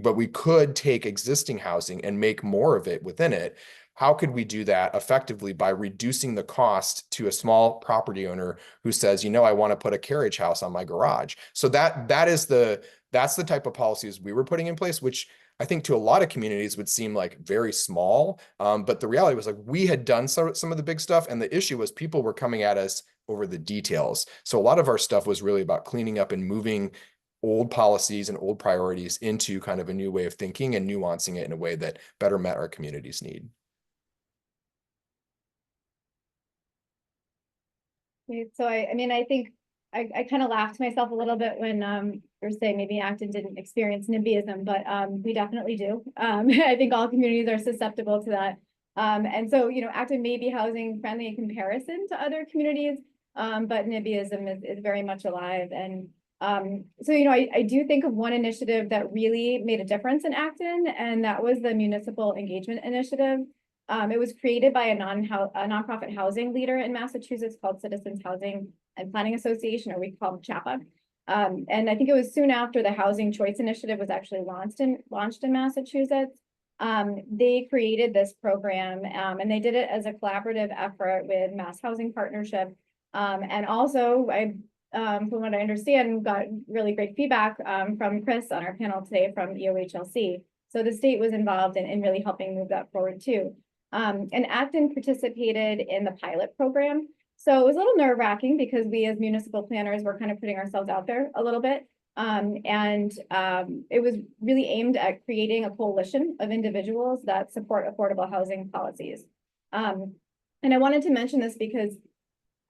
but we could take existing housing and make more of it within it? How could we do that effectively by reducing the cost to a small property owner who says, I want to put a carriage house on my garage? So that's the type of policies we were putting in place, which I think to a lot of communities would seem like very small. But the reality was, like, we had done some of the big stuff, and the issue was people were coming at us over the details. So a lot of our stuff was really about cleaning up and moving old policies and old priorities into kind of a new way of thinking and nuancing it in a way that better met our community's need. So I mean, I think I kind of laughed to myself a little bit when you're saying maybe Acton didn't experience NIMBYism, but we definitely do. I think all communities are susceptible to that. And so, Acton may be housing friendly in comparison to other communities, but NIMBYism is very much alive. And so, I do think of one initiative that really made a difference in Acton, and that was the Municipal Engagement Initiative. It was created by a nonprofit housing leader in Massachusetts called Citizens Housing and Planning Association, or we call them CHAPA. And I think it was soon after the Housing Choice Initiative was actually launched in Massachusetts. They created this program, and they did it as a collaborative effort with Mass Housing Partnership. And also, from what I understand, got really great feedback from Chris on our panel today from EOHLC. So the state was involved in really helping move that forward too. And Acton participated in the pilot program. So it was a little nerve-wracking because we as municipal planners were kind of putting ourselves out there a little bit. It was really aimed at creating a coalition of individuals that support affordable housing policies. And I wanted to mention this because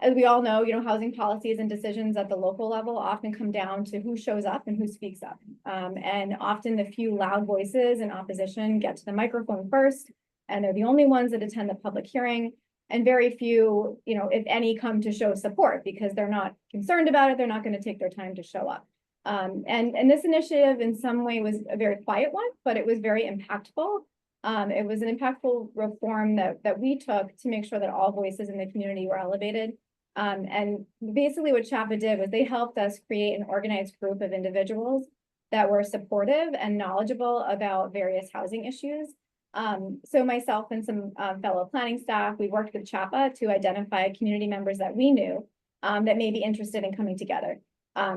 as we all know, housing policies and decisions at the local level often come down to who shows up and who speaks up. And often the few loud voices in opposition get to the microphone first, and they're the only ones that attend the public hearing. And very few, if any, come to show support because they're not concerned about it. They're not going to take their time to show up. And this initiative in some way was a very quiet one, but it was very impactful. It was an impactful reform that we took to make sure that all voices in the community were elevated. And basically what CHAPA did was they helped us create an organized group of individuals that were supportive and knowledgeable about various housing issues. So myself and some fellow planning staff, we worked with CHAPA to identify community members that we knew that may be interested in coming together.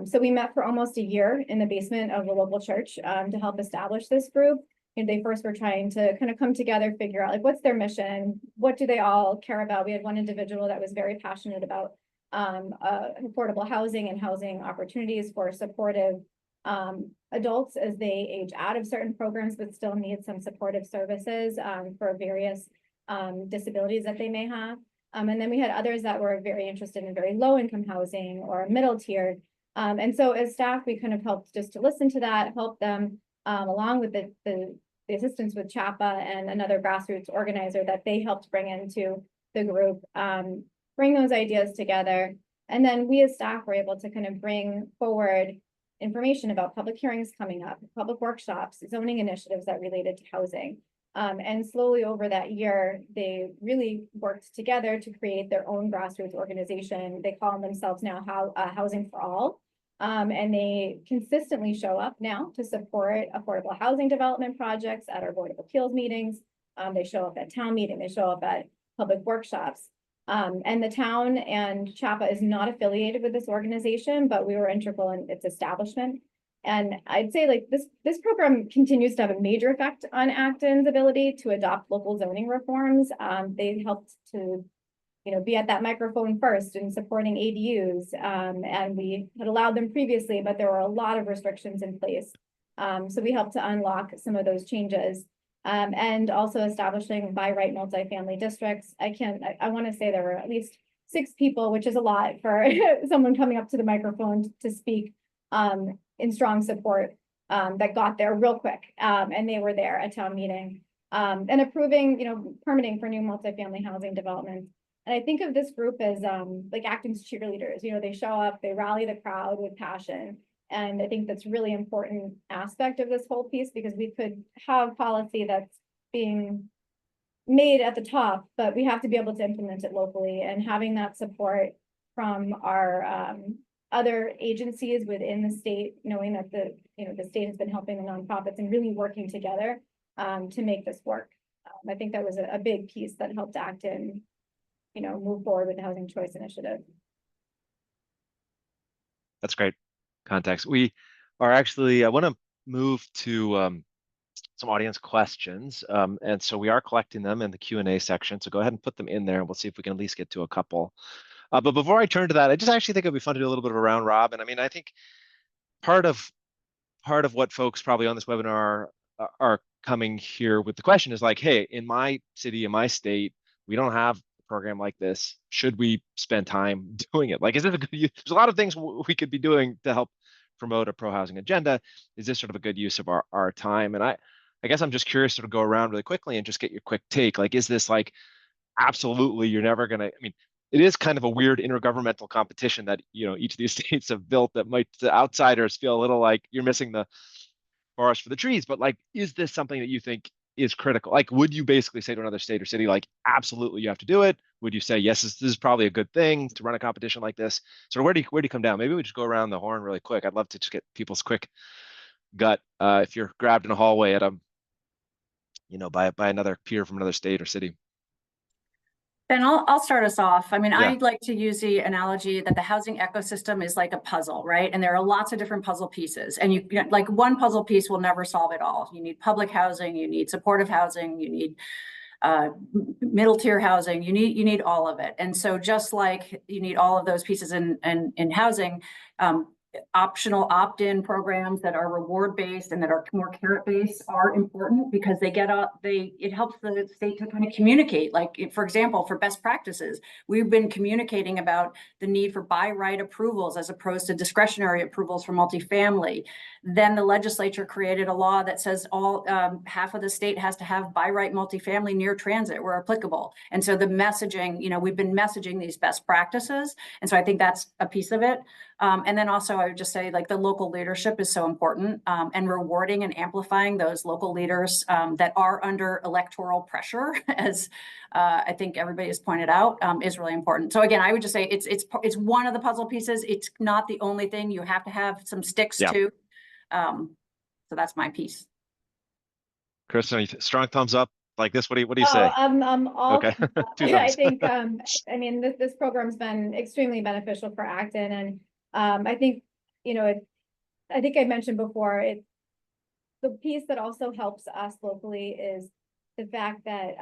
So we met for almost a year in the basement of a local church to help establish this group. And they first were trying to kind of come together, figure out like what's their mission, what do they all care about. We had one individual that was very passionate about affordable housing and housing opportunities for supportive adults as they age out of certain programs, but still need some supportive services for various disabilities that they may have. And then we had others that were very interested in very low income housing or middle tiered. And so as staff, we kind of helped just to listen to that, help them along with the assistance with CHAPA and another grassroots organizer that they helped bring into the group, bring those ideas together. And then we as staff were able to kind of bring forward information about public hearings coming up, public workshops, zoning initiatives that related to housing. And slowly over that year, they really worked together to create their own grassroots organization. They call themselves now Housing for All. And they consistently show up now to support affordable housing development projects at our Board of Appeals meetings. They show up at town meeting, they show up at public workshops. And the town and CHAPA is not affiliated with this organization, but we were integral in its establishment. And I'd say like this program continues to have a major effect on Acton's ability to adopt local zoning reforms. They helped to be at that microphone first in supporting ADUs. And we had allowed them previously, but there were a lot of restrictions in place. So we helped to unlock some of those changes. And also establishing by right multifamily districts. I want to say there were at least 6 people, which is a lot for someone coming up to the microphone to speak in strong support that got there real quick. And they were there at town meeting and approving, permitting for new multifamily housing developments. And I think of this group as like Acton's cheerleaders. They show up, they rally the crowd with passion. And I think that's really important aspect of this whole piece, because we could have policy that's being made at the top, but we have to be able to implement it locally, and having that support from our other agencies within the state, knowing that the state has been helping the nonprofits and really working together to make this work. I think that was a big piece that helped Acton, move forward with the Housing Choice Initiative. That's great context. We are actually, I want to move to some audience questions. And so we are collecting them in the Q&A section. So go ahead and put them in there and we'll see if we can at least get to a couple. But before I turn to that, I just actually think it'd be fun to do a little bit of a round robin. I mean, I think part of what folks probably on this webinar are coming here with the question is like, hey, in my city, in my state, we don't have a program like this. Should we spend time doing it? Like, is it a good use? There's a lot of things we could be doing to help promote a pro-housing agenda. Is this sort of a good use of our time? And I guess I'm just curious to go around really quickly and just get your quick take. Like, is this like, absolutely, you're never gonna, I mean, it is kind of a weird intergovernmental competition that, each of these states have built that might, to outsiders, feel a little like you're missing the forest for the trees. But like, is this something that you think is critical? Like, would you basically say to another state or city, like, absolutely, you have to do it? Would you say, yes, this is probably a good thing to run a competition like this? So where do you come down? Maybe we just go around the horn really quick. I'd love to just get people's quick gut. If you're grabbed in a hallway at by another peer from another state or city. Ben, I'll start us off. I mean, Yeah. I'd like to use the analogy that the housing ecosystem is like a puzzle, right? And there are lots of different puzzle pieces, and like one puzzle piece will never solve it all. You need public housing, you need supportive housing, you need middle tier housing, you need all of it. And so just like you need all of those pieces in housing, optional opt-in programs that are reward-based and that are more carrot-based are important because it helps the state to kind of communicate. Like, for example, for best practices, we've been communicating about the need for by right approvals as opposed to discretionary approvals for multifamily. Then the legislature created a law that says half of the state has to have by right multifamily near transit where applicable. And so the messaging, we've been messaging these best practices. And so I think that's a piece of it. And then also I would just say, like, the local leadership is so important, and rewarding and amplifying those local leaders that are under electoral pressure, as I think everybody has pointed out, is really important. So again, I would just say it's one of the puzzle pieces. It's not the only thing. You have to have some sticks too. So that's my piece. Kristen, strong thumbs up like this. What do you say? I'm all. Okay. I think, I mean, this program's been extremely beneficial for Acton, and I think, I think I mentioned before, the piece that also helps us locally is the fact that,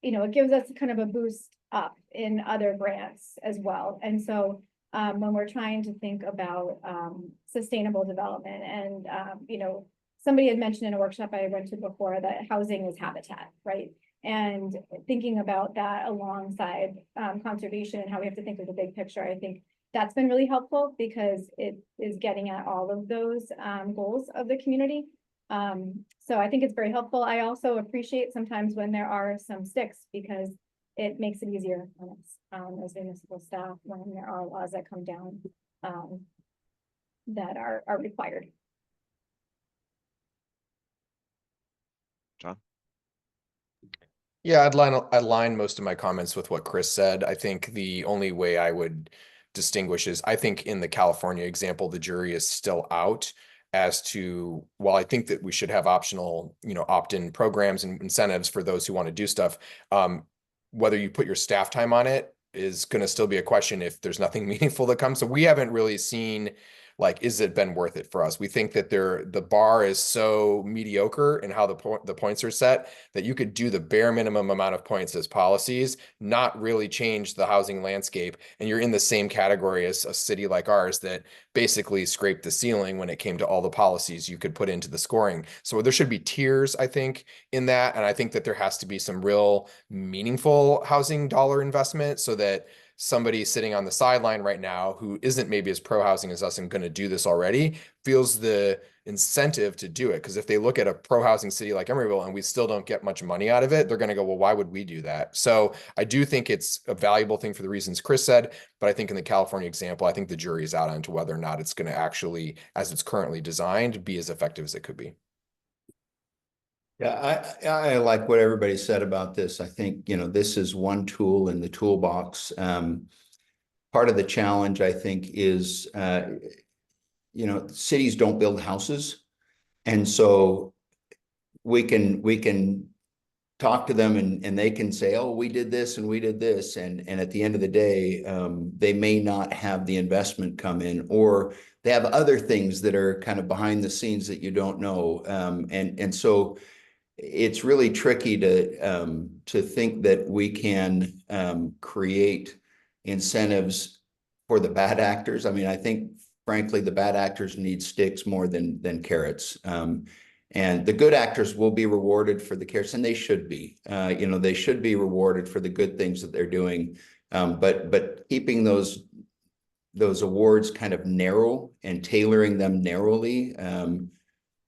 it gives us kind of a boost up in other grants as well. And so when we're trying to think about sustainable development and, somebody had mentioned in a workshop I went to before that housing is habitat, right? And thinking about that alongside conservation and how we have to think of the big picture, I think that's been really helpful because it is getting at all of those goals of the community. So I think it's very helpful. I also appreciate sometimes when there are some sticks because it makes it easier on us as municipal staff when there are laws that come down that are required. John? Yeah, I'd line most of my comments with what Chris said. I think the only way I would distinguish is I think in the California example, the jury is still out as to, while I think that we should have optional, opt-in programs and incentives for those who want to do stuff, whether you put your staff time on it is going to still be a question if there's nothing meaningful that comes. So we haven't really seen, like, is it been worth it for us? We think that the bar is so mediocre in how the points are set that you could do the bare minimum amount of points as policies, not really change the housing landscape. And you're in the same category as a city like ours that basically scraped the ceiling when it came to all the policies you could put into the scoring. So there should be tiers, I think, in that. And I think that there has to be some real meaningful housing dollar investment so that somebody sitting on the sideline right now who isn't maybe as pro-housing as us and going to do this already feels the incentive to do it. Because if they look at a pro-housing city like Emeryville and we still don't get much money out of it, they're going to go, well, why would we do that? So I do think it's a valuable thing for the reasons Chris said, but I think in the California example, I think the jury is out on to whether or not it's going to actually, as it's currently designed, be as effective as it could be. Yeah, I like what everybody said about this. I think, this is one tool in the toolbox. Part of the challenge, I think, is, cities don't build houses. And so we can talk to them and they can say, oh, we did this and we did this. And at the end of the day, they may not have the investment come in, or they have other things that are kind of behind the scenes that you don't know. And so it's really tricky to think that we can create incentives for the bad actors. I mean, I think, frankly, the bad actors need sticks more than carrots. And the good actors will be rewarded for the carrots, and they should be. They should be rewarded for the good things that they're doing. But keeping those awards kind of narrow and tailoring them narrowly,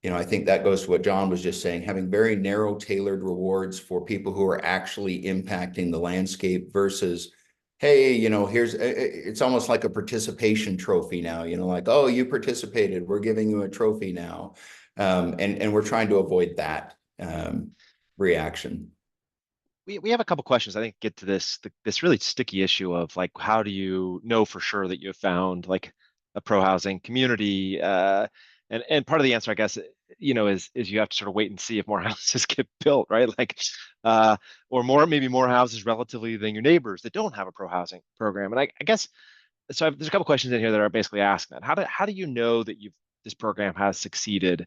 I think that goes to what John was just saying, having very narrow tailored rewards for people who are actually impacting the landscape versus, hey, it's almost like a participation trophy now, like, oh, you participated, we're giving you a trophy now. And we're trying to avoid that reaction. We have a couple questions, I think, get to this really sticky issue of, like, how do you know for sure that you have found, like, a pro-housing community? And part of the answer, I guess, is you have to sort of wait and see if more houses get built, right? Like, or maybe more houses relatively than your neighbors that don't have a pro-housing program. And I guess, so there's a couple questions in here that are basically asking that. How do you know that this program has succeeded?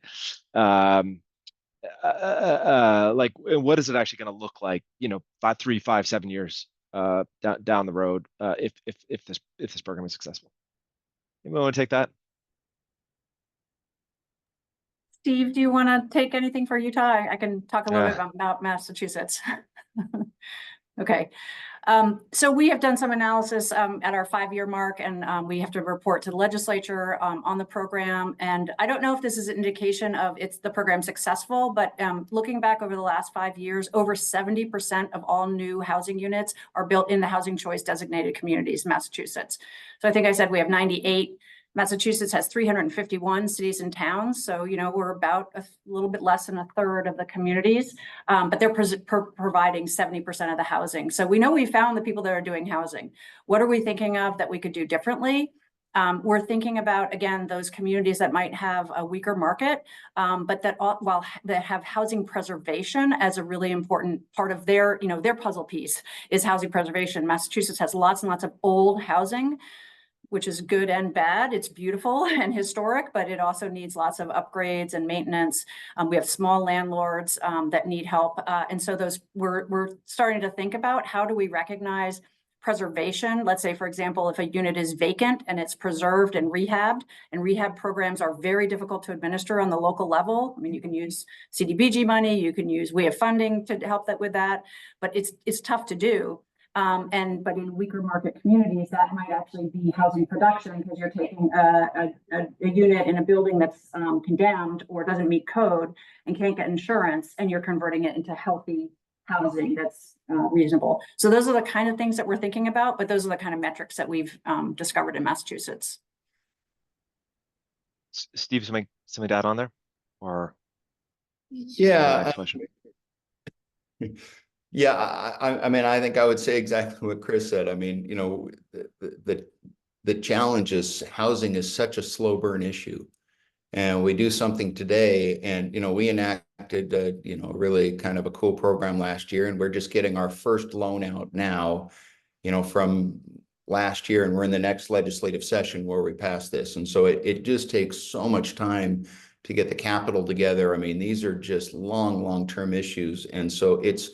Like, what is it actually going to look like, 3, 5, 7 years down the road, if this program is successful? Anyone want to take that? Steve, do you want to take anything for Utah? I can talk a little Uh. bit about Massachusetts. Okay. So we have done some analysis at our 5-year mark, and we have to report to the legislature on the program. And I don't know if this is an indication of the program successful, but looking back over the last 5 years, over 70% of all new housing units are built in the housing choice designated communities in Massachusetts. So I think I said we have 98. Massachusetts has 351 cities and towns. So, we're about a little bit less than a third of the communities, but they're providing 70% of the housing. So we know we found the people that are doing housing. What are we thinking of that we could do differently? We're thinking about, again, those communities that might have a weaker market, but that while they have housing preservation as a really important part of their puzzle piece is housing preservation. Massachusetts has lots and lots of old housing, which is good and bad. It's beautiful and historic, but it also needs lots of upgrades and maintenance. We have small landlords that need help. And so we're starting to think about how do we recognize preservation. Let's say, for example, if a unit is vacant and it's preserved and rehab programs are very difficult to administer on the local level. I mean, you can use CDBG money, we have funding to help with that, but it's tough to do. But in weaker market communities, that might actually be housing production, because you're taking a unit in a building that's condemned or doesn't meet code and can't get insurance, and you're converting it into healthy housing that's reasonable. So those are the kind of things that we're thinking about, but those are the kind of metrics that we've discovered in Massachusetts. Steve, something to add on there, or Yeah. next question? Yeah, I mean, I think I would say exactly what Chris said. I mean, the challenge is housing is such a slow burn issue, and we do something today, and we enacted really kind of a cool program last year, and we're just getting our first loan out now, from last year, and we're in the next legislative session where we pass this, and so it just takes so much time to get the capital together. I mean, these are just long-term issues, and so it's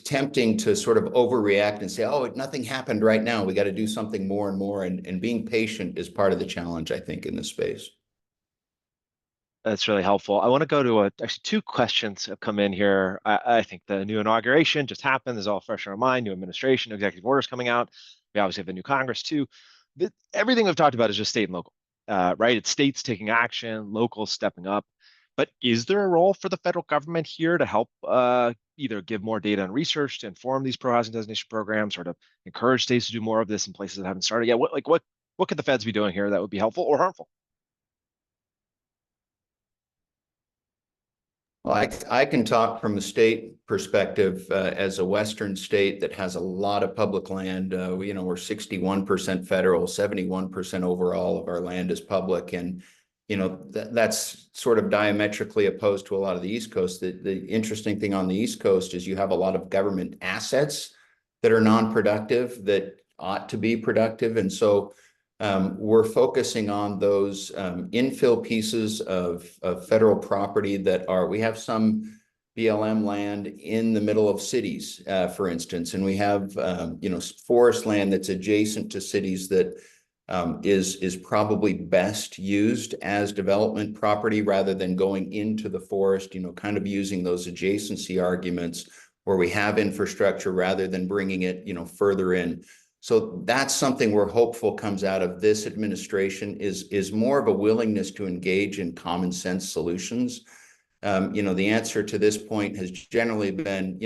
tempting to sort of overreact and say, oh, nothing happened right now, we got to do something more and more, and being patient is part of the challenge, I think, in this space. That's really helpful. I want to go to actually 2 questions have come in here. I think the new inauguration just happened. There's all fresh in our mind, new administration, executive orders coming out. We obviously have the new Congress too. Everything we've talked about is just state and local, right? It's states taking action, locals stepping up. But is there a role for the federal government here to help either give more data and research to inform these pro-housing designation programs, or to encourage states to do more of this in places that haven't started yet? What could the feds be doing here that would be helpful or harmful? Well, I can talk from a state perspective. As a Western state that has a lot of public land, we're 61% federal, 71% overall of our land is public, and that's sort of diametrically opposed to a lot of the East Coast. The interesting thing on the East Coast is you have a lot of government assets that are non-productive that ought to be productive, and so we're focusing on those infill pieces of federal property we have some BLM land in the middle of cities, for instance, and we have forest land that's adjacent to cities that is probably best used as development property rather than going into the forest, kind of using those adjacency arguments where we have infrastructure rather than bringing it, further in. So that's something we're hopeful comes out of this administration is more of a willingness to engage in common sense solutions. The answer to this point has generally been,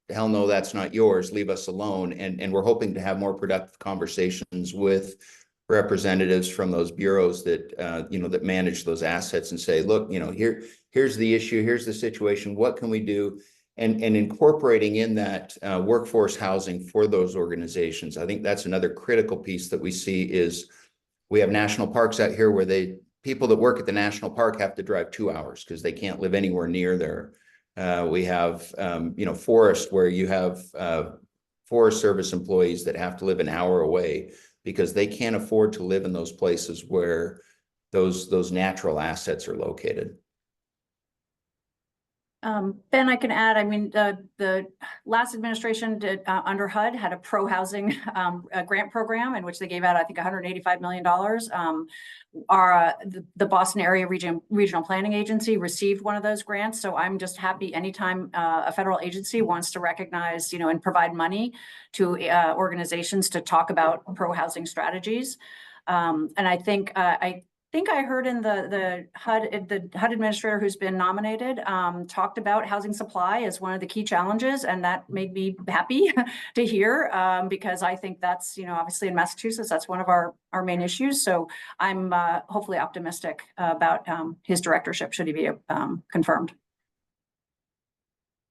hell no, that's not yours, leave us alone. And we're hoping to have more productive conversations with representatives from those bureaus that, that manage those assets and say, look, here's the issue, here's the situation, what can we do? And incorporating in that workforce housing for those organizations. I think that's another critical piece that we see is we have national parks out here where people that work at the national park have to drive 2 hours because they can't live anywhere near there. We have, forest where you have Forest Service employees that have to live an hour away because they can't afford to live in those places where those natural assets are located. Ben, I can add, I mean, the last administration did, under HUD had a pro-housing grant program in which they gave out, I think, $185 million. The Boston Area Regional Planning Agency received one of those grants. So I'm just happy anytime a federal agency wants to recognize, and provide money to organizations to talk about pro-housing strategies. And I think I heard in the HUD administrator who's been nominated talked about housing supply as one of the key challenges, and that made me happy to hear because I think that's obviously in Massachusetts that's one of our main issues. So I'm hopefully optimistic about his directorship should he be confirmed.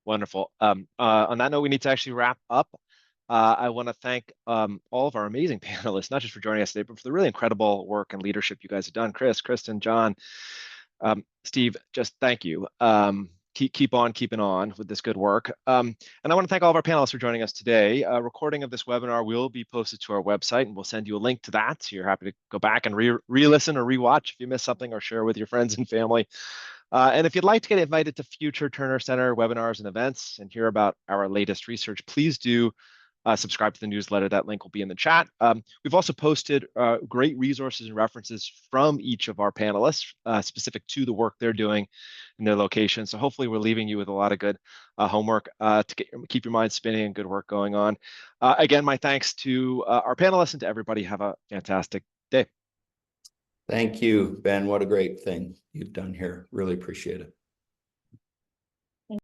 Wonderful. On that note, we need to actually wrap up. I want to thank all of our amazing panelists, not just for joining us today, but for the really incredible work and leadership you guys have done. Chris, Kristen, John, Steve, just thank you. Keep on keeping on with this good work. And I want to thank all of our panelists for joining us today. A recording of this webinar will be posted to our website, and we'll send you a link to that. So you're happy to go back and re-listen or re-watch if you missed something, or share with your friends and family. And if you'd like to get invited to future Terner Center webinars and events and hear about our latest research, please do subscribe to the newsletter. That link will be in the chat. We've also posted great resources and references from each of our panelists specific to the work they're doing in their location. So hopefully we're leaving you with a lot of good homework to keep your mind spinning and good work going on. Again, my thanks to our panelists and to everybody. Have a fantastic day. Thank you, Ben. What a great thing you've done here. Really appreciate it.